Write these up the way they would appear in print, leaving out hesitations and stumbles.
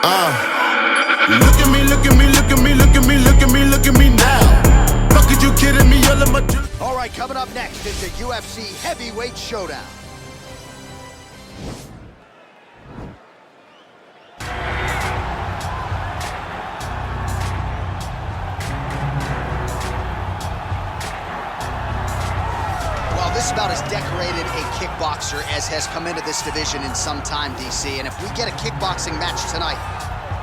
Look at me, look at me, look at me, look at me, look at me, look at me now. Fuck, are you kidding me? All right, coming up next is the UFC Heavyweight Showdown. Well, this is about as decorated a kickboxer as has come into this division in some time, DC. And if we get a kickboxing match tonight,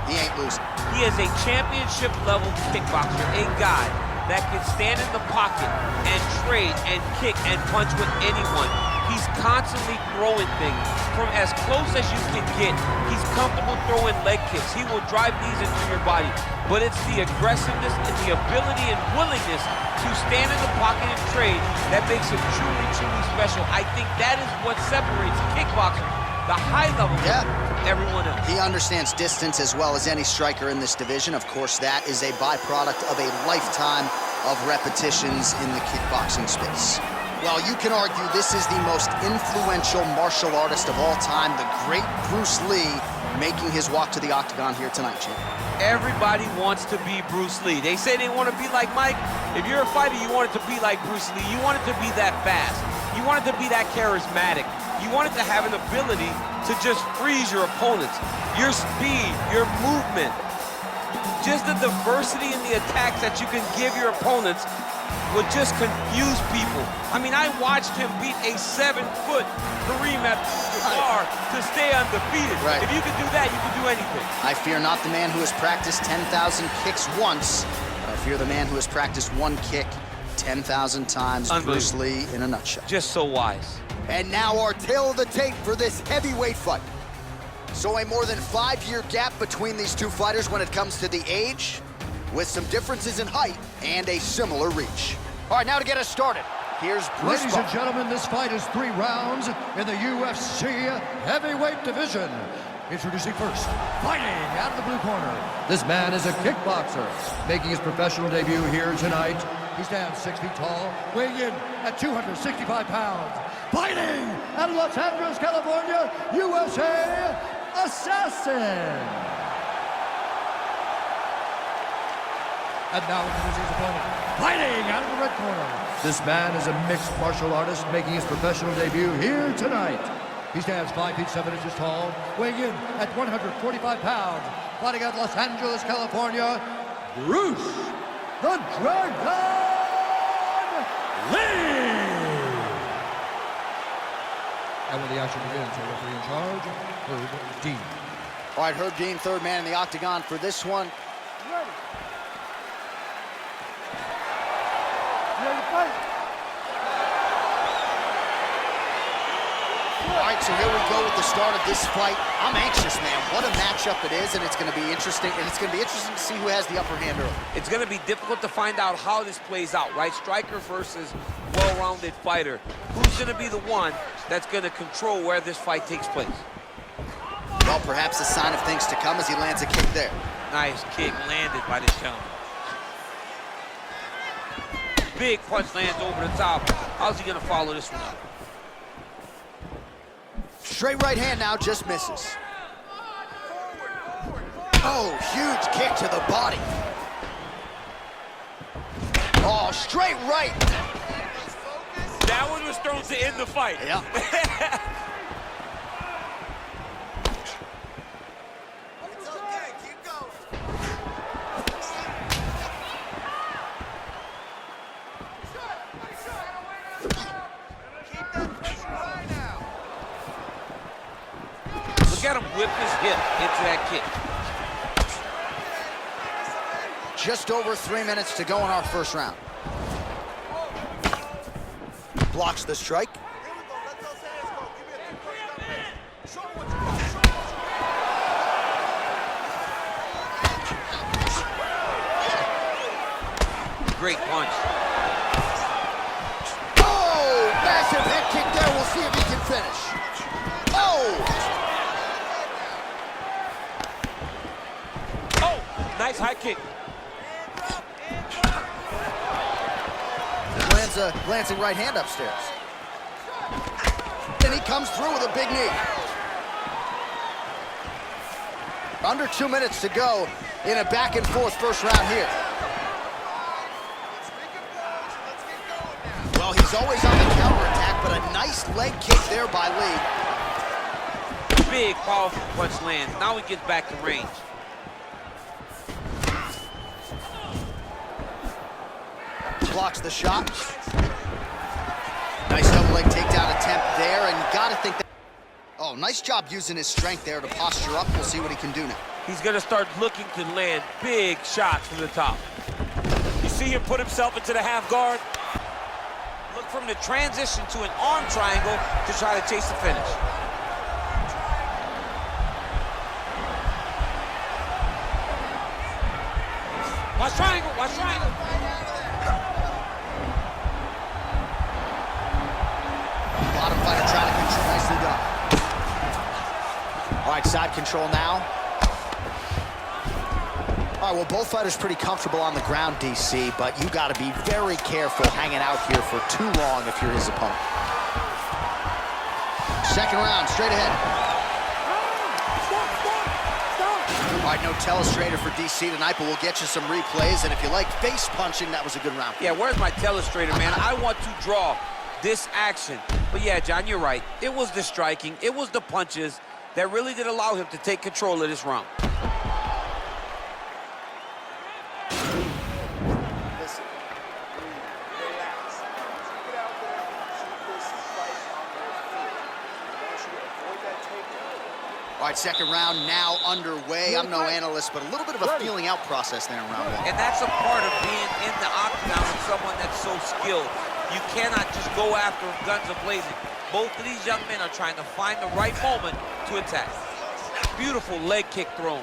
he ain't losing. He is a championship-level kickboxer, a guy that can stand in the pocket and trade and kick and punch with anyone. He's constantly throwing things from as close as you can get. He's comfortable throwing leg kicks. He will drive these into your body. But it's the aggressiveness and the ability and willingness to stand in the pocket and trade that makes him truly, truly special. I think that is what separates kickboxing, the high level, from everyone else. He understands distance as well as any striker in this division. Of course, that is a byproduct of a lifetime of repetitions in the kickboxing space. Well, you can argue this is the most influential martial artist of all time, the great Bruce Lee, making his walk to the octagon here tonight, Jim. Everybody wants to be Bruce Lee. They say they want to be like Mike. If you're a fighter, you want it to be like Bruce Lee. You want it to be that fast. You want it to be that charismatic. You want it to have an ability to just freeze your opponents. Your speed, your movement, just the diversity in the attacks that you can give your opponents would just confuse people. I mean, I watched him beat a 7-foot Kareem Abdul-Jabbar to stay undefeated. Right. If you can do that, you can do anything. I fear not the man who has practiced 10,000 kicks once, but I fear the man who has practiced one kick 10,000 times. Bruce Lee in a nutshell. Just so wise. And now our tale of the tape for this heavyweight fight. So a more than 5-year gap between these two fighters when it comes to the age, with some differences in height and a similar reach. All right, now to get us started, here's Bruce. Ladies and gentlemen, this fight is 3 rounds in the UFC heavyweight division. Introducing first, fighting out of the blue corner. This man is a kickboxer, making his professional debut here tonight. He stands 6 feet tall, weighing in at 265 pounds. Fighting out of Los Angeles, California, USA, Assassin. And now introducing his opponent, fighting out of the red corner. This man is a mixed martial artist making his professional debut here tonight. He stands 5 feet 7 inches tall, weighing in at 145 pounds. Fighting out of Los Angeles, California, Bruce the Dragon Lee. And when the action begins, our referee in charge, Herb Dean. All right, Herb Dean, third man in the octagon for this one. Ready. Ready to fight. All right, so here we go with the start of this fight. I'm anxious, man. What a matchup it is, and it's going to be interesting. And it's going to be interesting to see who has the upper hand early. It's going to be difficult to find out how this plays out, right? Striker versus well-rounded fighter. Who's going to be the one that's going to control where this fight takes place? Well, perhaps a sign of things to come as he lands a kick there. Nice kick landed by this gentleman. Big punch lands over the top. How's he going to follow this one up? Straight right hand now, just misses. Oh, huge kick to the body. Oh, straight right. That one was thrown to end the fight. Yeah. It's okay, keep going. Keep that pressure high now. Look at him whip his hip into that kick. Just over 3 minutes to go in our first round. Blocks the strike. Here we go, let those hands go. Give me a 2-point. Show me what you got. Great punch. Oh, massive head kick there. We'll see if he can finish. Oh! Oh, nice high kick. Lands a glancing right hand upstairs. And he comes through with a big knee. Under 2 minutes to go in a back-and-forth first round here. Well, he's always on the counterattack, but a nice leg kick there by Lee. Big, powerful punch lands. Now he gets back to range. Blocks the shot. Nice double leg takedown attempt there, and you gotta think that... Oh, nice job using his strength there to posture up. We'll see what he can do now. He's gonna start looking to land big shots from the top. You see him put himself into the half guard. Look from the transition to an arm triangle to try to chase the finish. Watch triangle, watch triangle. Bottom fighter trying to control, nicely done. All right, side control now. All right, well, both fighters pretty comfortable on the ground, DC, but you got to be very careful hanging out here for too long if you're his opponent. Second round, straight ahead. All right, no telestrator for DC tonight, but we'll get you some replays, and if you like face punching, that was a good round. Yeah, where's my telestrator, man? I want to draw this action. But yeah, John, you're right. It was the striking, it was the punches that really did allow him to take control of this round. Listen, relax. Get out there, shoot this fight on your feet. I want you to avoid that takedown. All right, second round now underway. I'm no analyst, but a little bit of a feeling out process there in round one. And that's a part of being in the octagon with someone that's so skilled. You cannot just go after him guns a-blazing. Both of these young men are trying to find the right moment to attack. Beautiful leg kick thrown.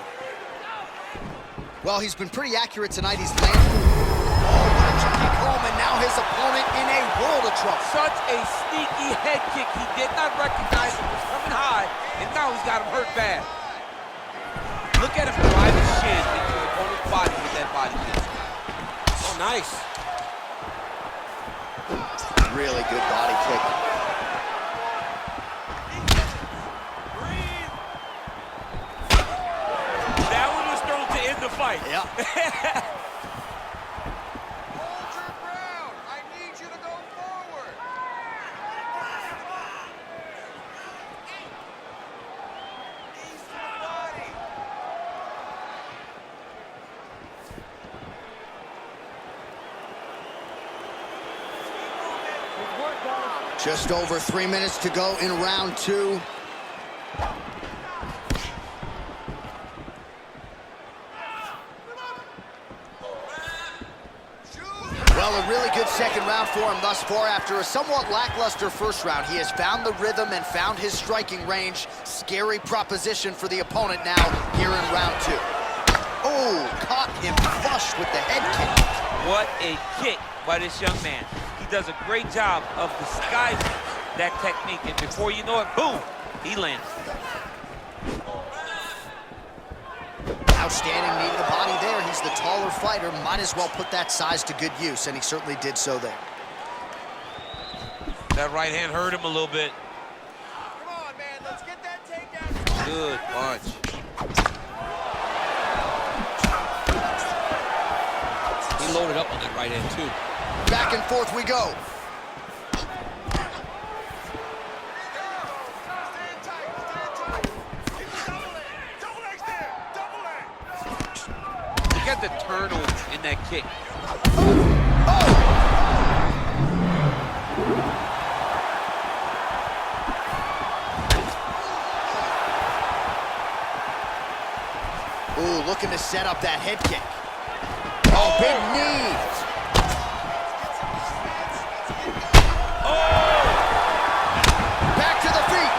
Well, he's been pretty accurate tonight. He's landed. Oh, what a tricky comb, and now his opponent in a world of trouble. Such a sneaky head kick. He did not recognize it was coming high, and now he's got him hurt bad. Look at him drive his shin into his opponent's body with that body kick. Oh, nice. Really good body kick. That one was thrown to end the fight. Yeah. Hold your ground. I need you to go forward. Ease your body. Just over 3 minutes to go in round two. Well, a really good second round for him thus far. After a somewhat lackluster first round, he has found the rhythm and found his striking range. Scary proposition for the opponent now here in round two. Oh, caught him flush with the head kick. What a kick by this young man. He does a great job of disguising that technique, and before you know it, boom, he lands. Outstanding knee to the body there. He's the taller fighter. Might as well put that size to good use, and he certainly did so there. That right hand hurt him a little bit. Come on, man. Let's get that takedown. Good punch. He loaded up on that right hand, too. Back and forth we go. Stand tight. Stand tight. Keep the double leg. Double legs there. Double leg. Look at the turnover in that kick. Ooh, looking to set up that head kick. Oh, big knee. Back to the feet.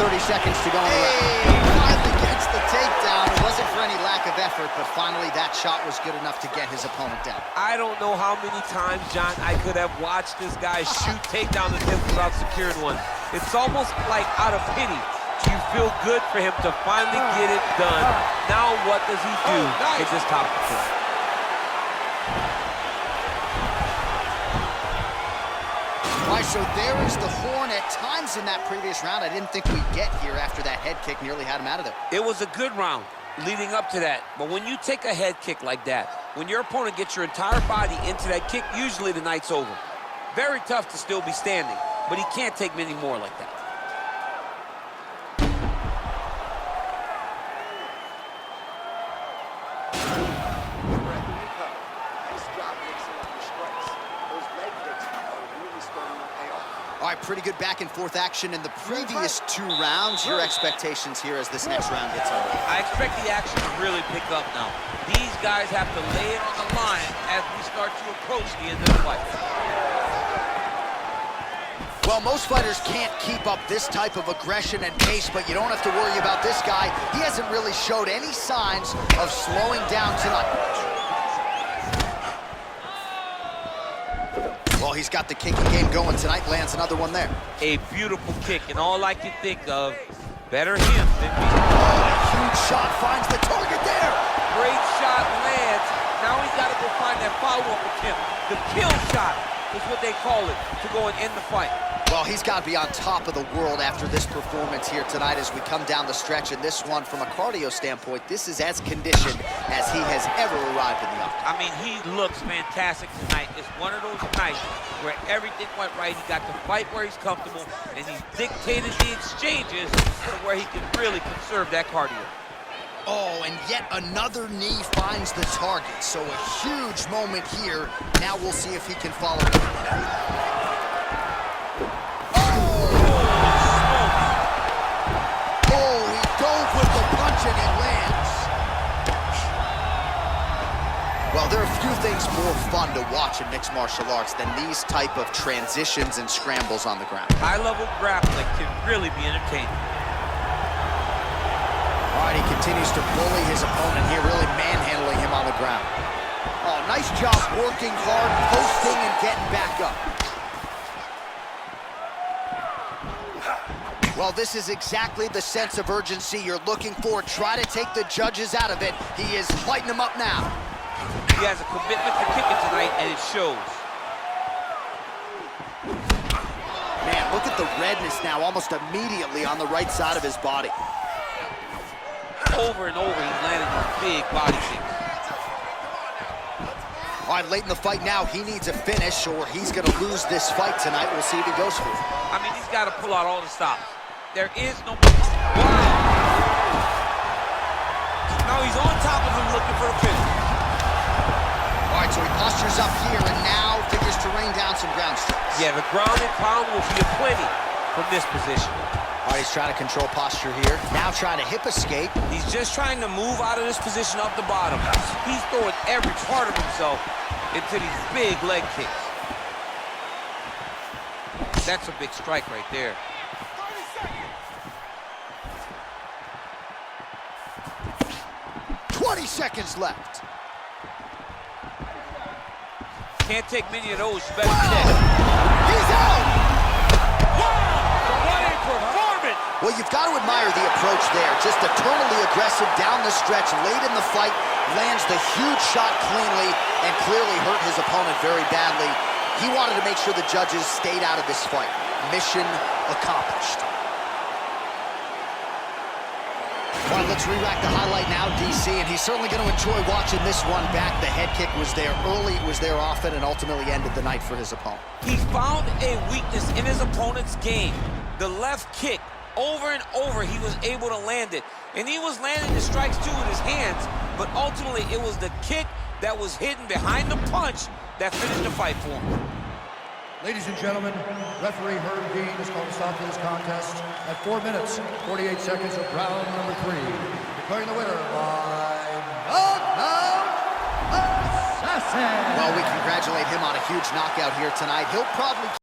30 seconds to go in the round. Finally gets the takedown. It wasn't for any lack of effort, but finally that shot was good enough to get his opponent down. I don't know how many times, John, I could have watched this guy shoot takedown attempts without securing one. It's almost like out of pity. You feel good for him to finally get it done. Now what does he do in this top control? All right, so there is the horn at time times in that previous round I didn't think we'd get here after that head kick nearly had him out of there. It was a good round leading up to that, but when you take a head kick like that, when your opponent gets your entire body into that kick, usually the night's over. Very tough to still be standing, but he can't take many more like that. All right, pretty good back-and-forth action in the previous 2 rounds. Your expectations here as this next round gets underway? I expect the action to really pick up now. These guys have to lay it on the line as we start to approach the end of the fight. Well, most fighters can't keep up this type of aggression and pace, but you don't have to worry about this guy. He hasn't really showed any signs of slowing down tonight. Well, he's got the kicking game going tonight. Lands another one there. A beautiful kick, and all I can think of, better him than me. Oh, huge shot finds the target there. Great shot lands. Now he's got to go find that follow-up attempt. The kill shot is what they call it, to go and end the fight. Well, he's got to be on top of the world after this performance here tonight as we come down the stretch. And this one, from a cardio standpoint, this is as conditioned as he has ever arrived in the octagon. I mean, he looks fantastic tonight. It's one of those nights where everything went right. He got to fight where he's comfortable, and he's dictated the exchanges to where he can really conserve that cardio. Oh, and yet another knee finds the target. So a huge moment here. Now we'll see if he can follow it. And he lands. Well, there are a few things more fun to watch in mixed martial arts than these type of transitions and scrambles on the ground. High-level grappling can really be entertaining. All right, he continues to bully his opponent here, really manhandling him on the ground. Oh, nice job working hard, posting, and getting back up. Well, this is exactly the sense of urgency you're looking for. Try to take the judges out of it. He is lighting them up now. He has a commitment to kicking tonight, and it shows. Man, look at the redness now, almost immediately on the right side of his body. Over and over, he's landing these big body kicks. All right, late in the fight now, he needs a finish, or he's going to lose this fight tonight. We'll see if he goes for it. I mean, he's got to pull out all the stops. There is no... Wow! Now he's on top of him looking for a finish. All right, so he postures up here and now figures to rain down some ground strikes. Yeah, the ground and pound will be aplenty from this position. All right, he's trying to control posture here. Now trying to hip escape. He's just trying to move out of this position up the bottom. He's throwing every part of himself into these big leg kicks. That's a big strike right there. 20 seconds left. Can't take many of those. You better check. He's out! Wow! What a performance! Well, you've got to admire the approach there. Just eternally aggressive down the stretch, late in the fight, lands the huge shot cleanly and clearly hurt his opponent very badly. He wanted to make sure the judges stayed out of this fight. Mission accomplished. All right, let's re-rack the highlight now, DC, and he's certainly going to enjoy watching this one back. The head kick was there early, it was there often, and ultimately ended the night for his opponent. He found a weakness in his opponent's game. The left kick, over and over, he was able to land it. And he was landing the strikes, too, with his hands, but ultimately it was the kick that was hidden behind the punch that finished the fight for him. Ladies and gentlemen, referee Herb Dean has called a stop to this contest at 4 minutes, 48 seconds of round number 3. Declaring the winner by knockout assassin. Well, we congratulate him on a huge knockout here tonight. He'll probably